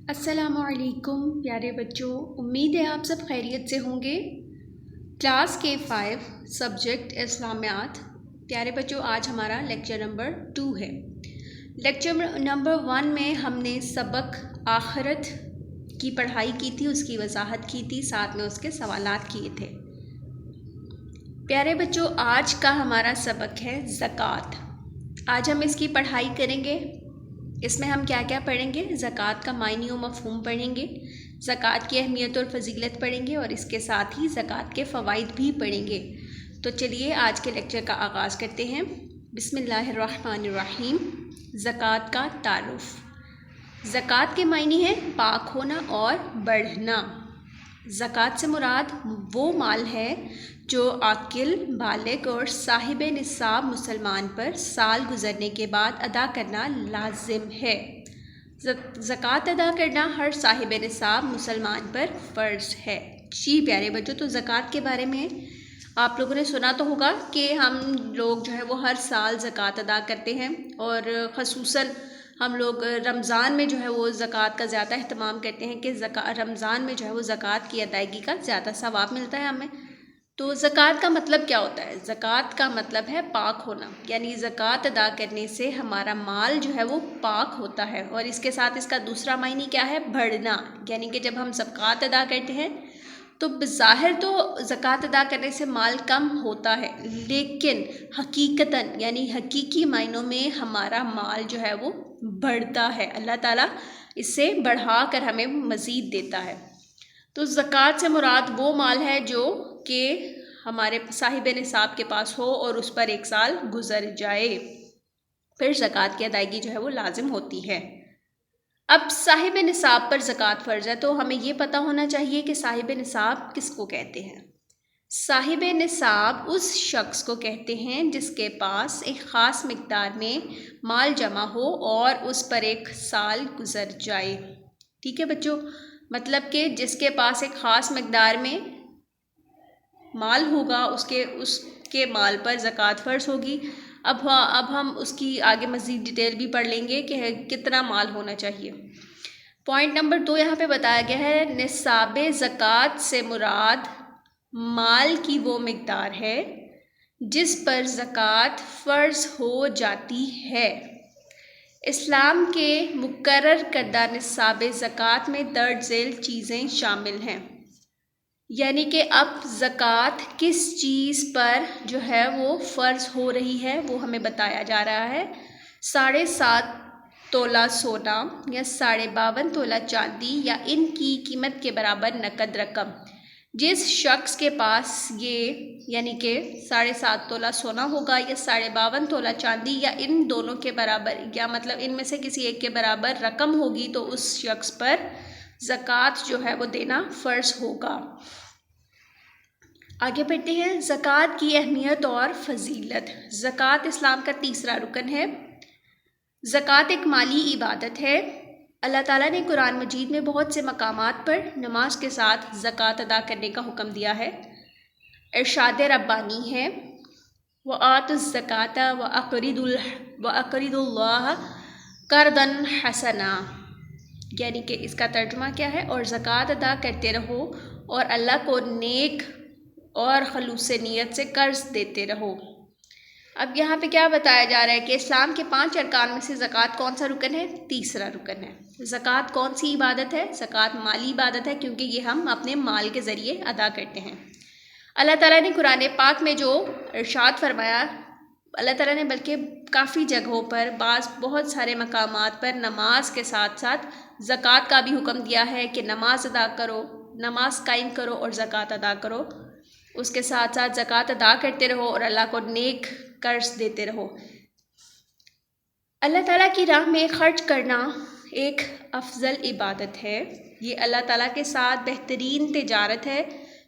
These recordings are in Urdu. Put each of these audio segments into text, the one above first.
السلام علیکم پیارے بچوں، امید ہے آپ سب خیریت سے ہوں گے۔ کلاس K5 سبجیکٹ اسلامیات۔ پیارے بچوں، آج ہمارا لیکچر نمبر 2 ہے۔ لیکچر نمبر 1 میں ہم نے سبق آخرت کی پڑھائی کی تھی، اس کی وضاحت کی تھی، ساتھ میں اس کے سوالات کیے تھے۔ پیارے بچوں، آج کا ہمارا سبق ہے زکوٰۃ۔ آج ہم اس کی پڑھائی کریں گے۔ اس میں ہم کیا کیا پڑھیں گے؟ زکوٰۃ کا معنی و مفہوم پڑھیں گے، زکوٰۃ کی اہمیت اور فضیلت پڑھیں گے، اور اس کے ساتھ ہی زکوٰۃ کے فوائد بھی پڑھیں گے۔ تو چلیے آج کے لیکچر کا آغاز کرتے ہیں۔ بسم اللہ الرحمن الرحیم۔ زکوٰۃ کا تعارف۔ زکوٰۃ کے معنی ہے پاک ہونا اور بڑھنا۔ زکوٰۃ سے مراد وہ مال ہے جو عاقل، بالغ اور صاحب نصاب مسلمان پر سال گزرنے کے بعد ادا کرنا لازم ہے۔ زکوٰۃ ادا کرنا ہر صاحب نصاب مسلمان پر فرض ہے۔ جی پیارے بچوں، تو زکوٰۃ کے بارے میں آپ لوگوں نے سنا تو ہوگا کہ ہم لوگ جو ہے وہ ہر سال زکوٰۃ ادا کرتے ہیں، اور خصوصاً ہم لوگ رمضان میں جو ہے وہ زکوٰۃ کا زیادہ اہتمام کرتے ہیں کہ رمضان میں جو ہے وہ زکوٰۃ کی ادائیگی کا زیادہ ثواب ملتا ہے ہمیں۔ تو زکوٰۃ کا مطلب کیا ہوتا ہے؟ زکوٰۃ کا مطلب ہے پاک ہونا، یعنی زکوٰۃ ادا کرنے سے ہمارا مال جو ہے وہ پاک ہوتا ہے، اور اس کے ساتھ اس کا دوسرا معنی کیا ہے؟ بڑھنا، یعنی کہ جب ہم زکوٰۃ ادا کرتے ہیں تو بظاہر تو زکوٰۃ ادا کرنے سے مال کم ہوتا ہے، لیکن حقیقتاً یعنی حقیقی معنوں میں ہمارا مال جو ہے وہ بڑھتا ہے۔ اللہ تعالیٰ اس سے بڑھا کر ہمیں مزید دیتا ہے۔ تو زکوٰۃ سے مراد وہ مال ہے جو کہ ہمارے صاحب نصاب کے پاس ہو اور اس پر 1 سال گزر جائے، پھر زکوٰۃ کی ادائیگی جو ہے وہ لازم ہوتی ہے۔ اب صاحب نصاب پر زکوٰۃ فرض ہے، تو ہمیں یہ پتہ ہونا چاہیے کہ صاحب نصاب کس کو کہتے ہیں۔ صاحب نصاب اس شخص کو کہتے ہیں جس کے پاس ایک خاص مقدار میں مال جمع ہو اور اس پر 1 سال گزر جائے۔ ٹھیک ہے بچوں، مطلب کہ جس کے پاس ایک خاص مقدار میں مال ہوگا، اس کے مال پر زکوٰۃ فرض ہوگی۔ اب ہم اس کی آگے مزید ڈیٹیل بھی پڑھ لیں گے کہ کتنا مال ہونا چاہیے۔ پوائنٹ نمبر 2 یہاں پہ بتایا گیا ہے، نصاب زکوٰۃ سے مراد مال کی وہ مقدار ہے جس پر زکوٰۃ فرض ہو جاتی ہے۔ اسلام کے مقرر کردہ نصاب زکوٰۃ میں درج ذیل چیزیں شامل ہیں، یعنی کہ اب زکوٰۃ کس چیز پر جو ہے وہ فرض ہو رہی ہے وہ ہمیں بتایا جا رہا ہے۔ 7.5 تولہ سونا یا 52.5 تولہ چاندی یا ان کی قیمت کے برابر نقد رقم، جس شخص کے پاس یہ یعنی کہ 7.5 تولہ سونا ہوگا یا 52.5 تولہ چاندی یا ان دونوں کے برابر، یا مطلب ان میں سے کسی ایک کے برابر رقم ہوگی، تو اس شخص پر زکوٰۃ جو ہے وہ دینا فرض ہوگا۔ آگے بڑھتے ہیں، زکوٰۃ کی اہمیت اور فضیلت۔ زکوٰۃ اسلام کا تیسرا رکن ہے۔ زکوٰۃ ایک مالی عبادت ہے۔ اللہ تعالیٰ نے قرآن مجید میں بہت سے مقامات پر نماز کے ساتھ زکوٰۃ ادا کرنے کا حکم دیا ہے۔ ارشاد ربانی ہے، وَآتُوا الزَّکَاةَ وَأَقْرِضُوا اللَّهَ قَرْضًا حَسَنًا، یعنی کہ اس کا ترجمہ کیا ہے؟ اور زکوٰۃ ادا کرتے رہو اور اللہ کو نیک اور خلوص نیت سے قرض دیتے رہو۔ اب یہاں پہ کیا بتایا جا رہا ہے کہ اسلام کے 5 ارکان میں سے زکوٰۃ کون سا رکن ہے؟ تیسرا رکن ہے۔ زکوٰۃ کون سی عبادت ہے؟ زکوٰۃ مالی عبادت ہے، کیونکہ یہ ہم اپنے مال کے ذریعے ادا کرتے ہیں۔ اللہ تعالیٰ نے قرآن پاک میں جو ارشاد فرمایا، اللہ تعالیٰ نے بلکہ کافی جگہوں پر بہت سارے مقامات پر نماز کے ساتھ ساتھ زکوٰۃ کا بھی حکم دیا ہے کہ نماز ادا کرو، نماز قائم کرو اور زکوٰۃ ادا کرو۔ اس کے ساتھ ساتھ زکوٰۃ ادا کرتے رہو اور اللہ کو نیک قرض دیتے رہو۔ اللہ تعالیٰ کی راہ میں خرچ کرنا ایک افضل عبادت ہے۔ یہ اللہ تعالیٰ کے ساتھ بہترین تجارت ہے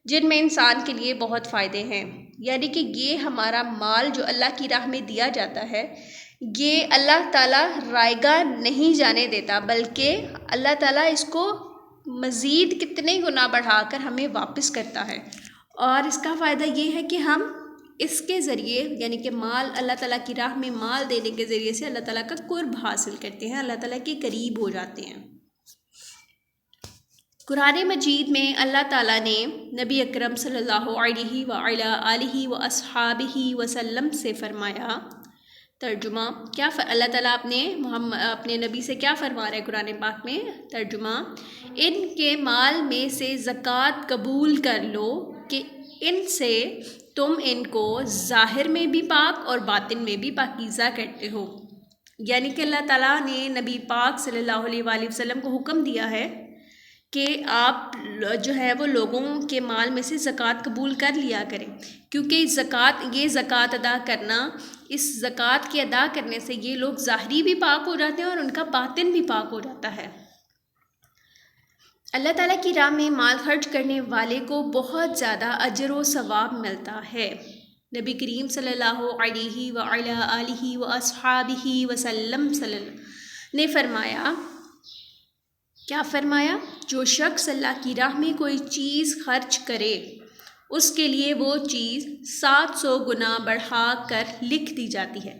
جن میں انسان کے لیے بہت فائدے ہیں، یعنی کہ یہ ہمارا مال جو اللہ کی راہ میں دیا جاتا ہے، یہ اللہ تعالیٰ رائگاں نہیں جانے دیتا، بلکہ اللہ تعالیٰ اس کو مزید کتنے گنا بڑھا کر ہمیں واپس کرتا ہے۔ اور اس کا فائدہ یہ ہے کہ ہم اس کے ذریعے یعنی کہ مال اللہ تعالیٰ کی راہ میں مال دینے کے ذریعے سے اللہ تعالیٰ کا قرب حاصل کرتے ہیں، اللہ تعالیٰ کے قریب ہو جاتے ہیں۔ قرآن مجید میں اللہ تعالیٰ نے نبی اکرم صلی اللہ علیہ وآلہ وصحابہ وسلم سے فرمایا، ترجمہ اللہ تعالیٰ اپنے نبی سے کیا فرما رہے ہیں قرآن پاک میں؟ ترجمہ: ان کے مال میں سے زکوٰۃ قبول کر لو کہ ان سے تم ان کو ظاہر میں بھی پاک اور باطن میں بھی پاکیزہ کرتے ہو۔ یعنی کہ اللہ تعالیٰ نے نبی پاک صلی اللہ علیہ وآلہ وسلم کو حکم دیا ہے کہ آپ جو ہے وہ لوگوں کے مال میں سے زکوٰۃ قبول کر لیا کریں، کیونکہ یہ زکوٰۃ ادا کرنا، اس زکوٰۃ کے ادا کرنے سے یہ لوگ ظاہری بھی پاک ہو جاتے ہیں اور ان کا باطن بھی پاک ہو جاتا ہے۔ اللہ تعالیٰ کی راہ میں مال خرچ کرنے والے کو بہت زیادہ اجر و ثواب ملتا ہے۔ نبی کریم صلی اللہ علیہ وآلہ وصحابہ وسلم نے فرمایا، کیا فرمایا؟ جو شخص اللہ کی راہ میں کوئی چیز خرچ کرے اس کے لیے وہ چیز 700 گنا بڑھا کر لکھ دی جاتی ہے۔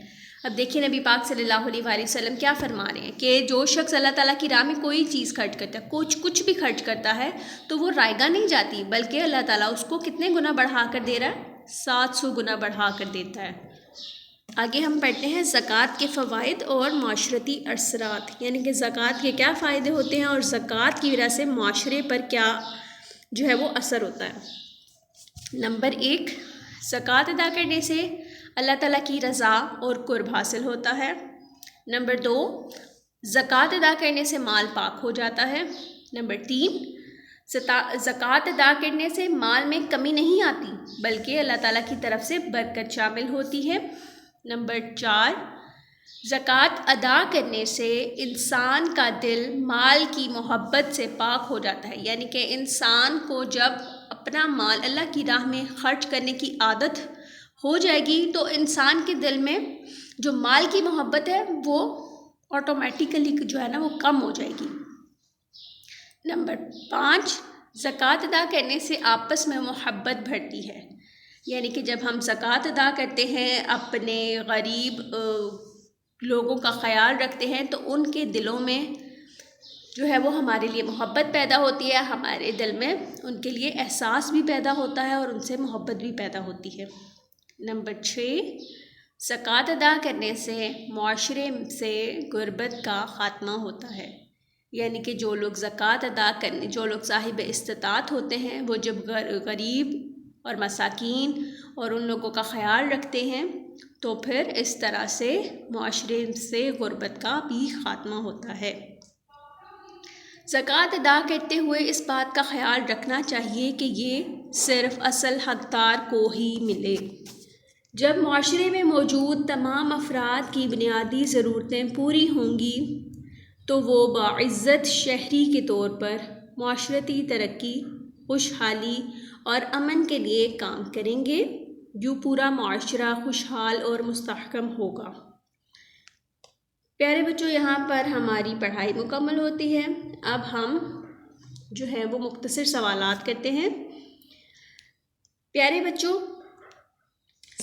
اب دیکھیں نبی پاک صلی اللہ علیہ وآلہ وسلم کیا فرما رہے ہیں کہ جو شخص اللہ تعالیٰ کی راہ میں کوئی چیز خرچ کرتا ہے، کچھ بھی خرچ کرتا ہے، تو وہ رائگاں نہیں جاتی، بلکہ اللہ تعالیٰ اس کو کتنے گنا بڑھا کر دے رہا ہے؟ 700 گنا بڑھا کر دیتا ہے۔ آگے ہم پڑھتے ہیں زکوٰۃ کے فوائد اور معاشرتی اثرات، یعنی کہ زکوٰۃ کے کیا فائدے ہوتے ہیں اور زکوٰۃ کی وجہ سے معاشرے پر کیا جو ہے وہ اثر ہوتا ہے۔ نمبر 1، زکوٰۃ ادا کرنے سے اللہ تعالیٰ کی رضا اور قرب حاصل ہوتا ہے۔ نمبر 2، زکوٰۃ ادا کرنے سے مال پاک ہو جاتا ہے۔ نمبر 3، زکوٰۃ ادا کرنے سے مال میں کمی نہیں آتی بلکہ اللہ تعالیٰ کی طرف سے برکت شامل ہوتی ہے۔ نمبر 4، زکوٰۃ ادا کرنے سے انسان کا دل مال کی محبت سے پاک ہو جاتا ہے، یعنی کہ انسان کو جب اپنا مال اللہ کی راہ میں خرچ کرنے کی عادت ہو جائے گی تو انسان کے دل میں جو مال کی محبت ہے وہ آٹومیٹیکلی جو ہے نا وہ کم ہو جائے گی۔ نمبر 5، زکوٰۃ ادا کرنے سے آپس میں محبت بڑھتی ہے، یعنی کہ جب ہم زکوٰۃ ادا کرتے ہیں، اپنے غریب لوگوں کا خیال رکھتے ہیں، تو ان کے دلوں میں جو ہے وہ ہمارے لیے محبت پیدا ہوتی ہے، ہمارے دل میں ان کے لیے احساس بھی پیدا ہوتا ہے اور ان سے محبت بھی پیدا ہوتی ہے۔ نمبر 6، زکوٰۃ ادا کرنے سے معاشرے سے غربت کا خاتمہ ہوتا ہے، یعنی کہ جو لوگ زکوٰۃ ادا کرنے، جو لوگ صاحب استطاعت ہوتے ہیں، وہ جب غریب اور مساکین اور ان لوگوں کا خیال رکھتے ہیں تو پھر اس طرح سے معاشرے سے غربت کا بھی خاتمہ ہوتا ہے۔ زکوٰۃ ادا کرتے ہوئے اس بات کا خیال رکھنا چاہیے کہ یہ صرف اصل حقدار کو ہی ملے۔ جب معاشرے میں موجود تمام افراد کی بنیادی ضرورتیں پوری ہوں گی تو وہ باعزت شہری کے طور پر معاشرتی ترقی، خوشحالی اور امن کے لیے کام کریں گے، جو پورا معاشرہ خوشحال اور مستحکم ہوگا۔ پیارے بچوں، یہاں پر ہماری پڑھائی مکمل ہوتی ہے۔ اب ہم جو ہے وہ مختصر سوالات کرتے ہیں۔ پیارے بچوں،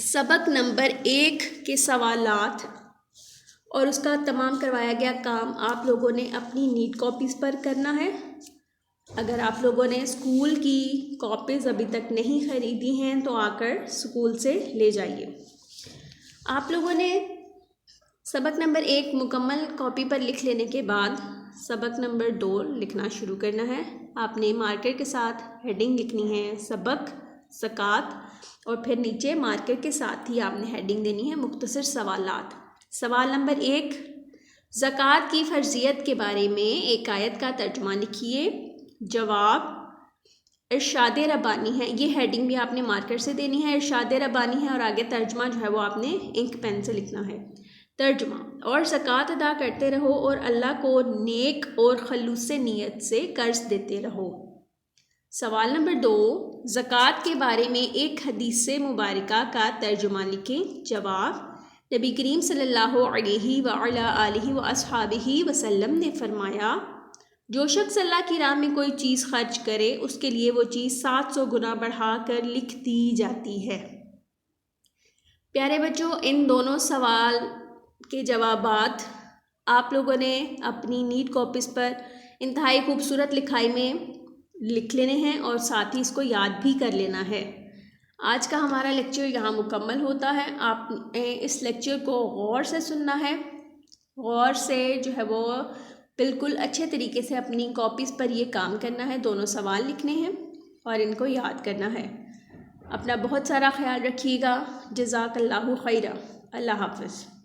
سبق نمبر 1 کے سوالات اور اس کا تمام کروایا گیا کام آپ لوگوں نے اپنی نیٹ کاپیز پر کرنا ہے۔ اگر آپ لوگوں نے اسکول کی کاپیز ابھی تک نہیں خریدی ہیں تو آ کر اسکول سے لے جائیے۔ آپ لوگوں نے سبق نمبر 1 مکمل کاپی پر لکھ لینے کے بعد سبق نمبر 2 لکھنا شروع کرنا ہے۔ آپ نے مارکر کے ساتھ ہیڈنگ لکھنی ہے سبق زکوٰۃ، اور پھر نیچے مارکر کے ساتھ ہی آپ نے ہیڈنگ دینی ہے مختصر سوالات۔ سوال نمبر 1، زکوٰۃ کی فرضیت کے بارے میں ایک آیت کا ترجمہ لکھیے۔ جواب: ارشاد ربانی ہے، یہ ہیڈنگ بھی آپ نے مارکر سے دینی ہے، ارشاد ربانی ہے، اور آگے ترجمہ جو ہے وہ آپ نے انک پین سے لکھنا ہے۔ ترجمہ: اور زکوٰۃ ادا کرتے رہو اور اللہ کو نیک اور خلوص نیت سے قرض دیتے رہو۔ سوال نمبر 2، زکوٰۃ کے بارے میں ایک حدیث مبارکہ کا ترجمہ لکھیں۔ جواب: نبی کریم صلی اللہ علیہ وآلہ وصحابہ وسلم نے فرمایا، جو شخص اللہ کی راہ میں کوئی چیز خرچ کرے اس کے لیے وہ چیز 700 گنا بڑھا کر لکھ دی جاتی ہے۔ پیارے بچوں، ان دونوں سوال کے جوابات آپ لوگوں نے اپنی نیٹ کاپیز پر انتہائی خوبصورت لکھائی میں لکھ لینے ہیں اور ساتھ ہی اس کو یاد بھی کر لینا ہے۔ آج کا ہمارا لیکچر یہاں مکمل ہوتا ہے۔ آپ نے اس لیکچر کو غور سے سننا ہے، غور سے جو ہے وہ بالکل اچھے طریقے سے اپنی کاپیز پر یہ کام کرنا ہے، دونوں سوال لکھنے ہیں اور ان کو یاد کرنا ہے۔ اپنا بہت سارا خیال رکھیے گا۔ جزاک اللہ خیرہ۔ اللہ حافظ۔